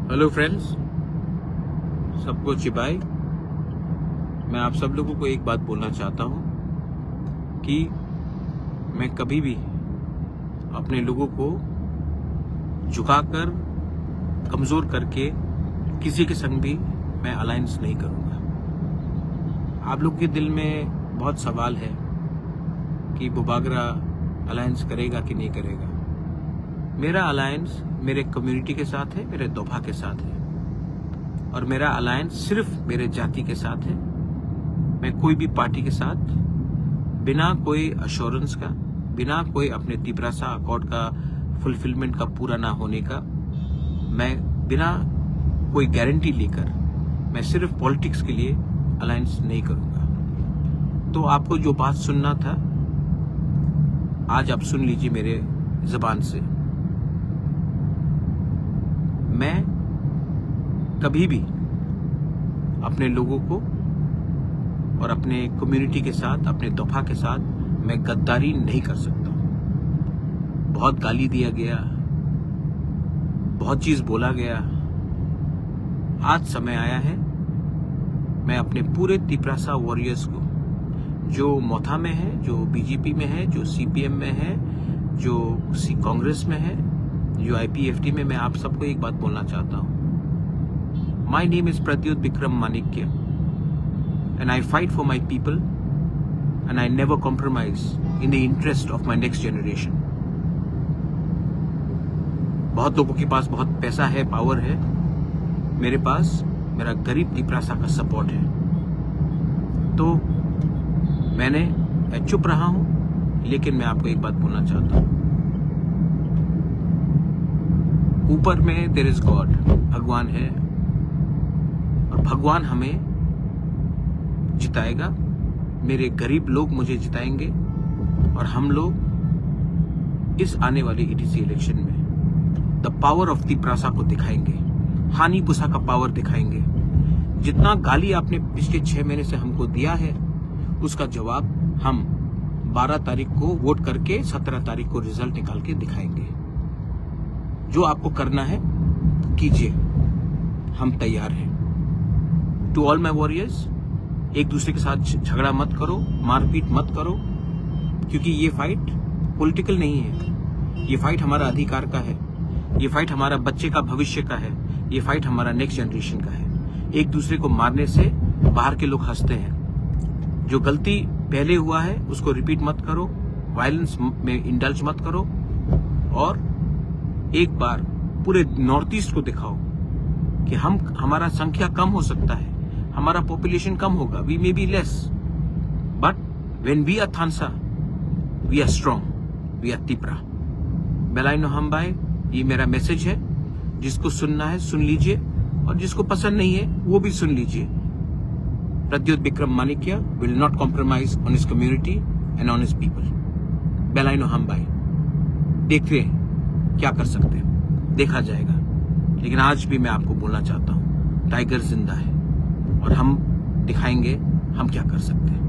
Hello friends, सबको चिबाई। मैं आप सब लोगों को एक बात बोलना चाहता हूं कि मैं कभी भी अपने लोगों को झुकाकर, कमजोर करके किसी के संग भी मैं अलायंस नहीं करूंगा। आप लोग के दिल में बहुत सवाल है कि बुबागरा अलायंस करेगा कि नहीं करेगा। मेरा अलायंस मेरे कम्युनिटी के साथ है, मेरे दोफा के साथ है, और मेरा अलायंस सिर्फ मेरे जाति के साथ है। मैं कोई भी पार्टी के साथ बिना कोई अश्योरेंस का, बिना कोई अपने तिपरासा अकॉर्ड का फुलफिलमेंट का पूरा ना होने का, मैं बिना कोई गारंटी लेकर मैं सिर्फ पॉलिटिक्स के लिए अलायंस नहीं करूंगा। तो आपको जो बात सुनना था आज आप सुन लीजिए मेरे जुबान से। मैं कभी भी अपने लोगों को और अपने कम्युनिटी के साथ, अपने दोफा के साथ मैं गद्दारी नहीं कर सकता। बहुत गाली दिया गया, बहुत चीज बोला गया। आज समय आया है मैं अपने पूरे तिपरासा वॉरियर्स को, जो मोथा में है, जो बीजेपी में है, जो सीपीएम में है, जो कांग्रेस में है, जो आईपीएफटी में, मैं आप सबको एक बात बोलना चाहता हूं। My name is Pradyut Bikram Manikya and I fight for my people and I never compromise in the interest of my next generation. बहुत लोगों के पास बहुत पैसा है, पावर है, मेरे पास मेरा गरीब तिपरासा का सपोर्ट है। तो मैं चुप रहा हूं, लेकिन मैं आपको एक बात बोलना चाहता हूं। ऊपर में देयर इज गॉड, भगवान है, और भगवान हमें जिताएगा। मेरे गरीब लोग मुझे जिताएंगे, और हम लोग इस आने वाले ईटीसी इलेक्शन में द पावर ऑफ तिपरासा को दिखाएंगे, हानि पुसा का पावर दिखाएंगे। जितना गाली आपने पिछले 6 महीने से हमको दिया है, उसका जवाब हम 12 तारीख को वोट करके 17 तारीख को रिजल्ट निकाल के दिखाएंगे। जो आपको करना है कीजिए, हम तैयार हैं। टू ऑल माय वॉरियर्स, एक दूसरे के साथ झगड़ा मत करो, मारपीट मत करो, क्योंकि ये फाइट पॉलिटिकल नहीं है। ये फाइट हमारा अधिकार का है, ये फाइट हमारा बच्चे का भविष्य का है, ये फाइट हमारा नेक्स्ट जनरेशन का है। एक दूसरे को मारने से बाहर के लोग हंसते हैं। जो गलती पहले हुआ है उसको रिपीट मत करो, वायलेंस में इंडल्ज मत करो, और एक बार पूरे नॉर्थ ईस्ट को दिखाओ कि हमारा संख्या कम हो सकता है, हमारा पॉपुलेशन कम होगा, we may be less, but when we are थानसा we are strong, we are Tipra. बेलाइनो हमबाई, ये मेरा मैसेज है। जिसको सुनना है सुन लीजिए, और जिसको पसंद नहीं है वो भी सुन लीजिए। Pradyot Bikram Manikya will not compromise on his community and on his people. बेलाइनो हमबाई, देखते हैं क्या कर सकते हैं, देखा जाएगा। लेकिन आज भी मैं आपको बोलना चाहता हूं, टाइगर जिंदा है, और हम दिखाएंगे हम क्या कर सकते हैं।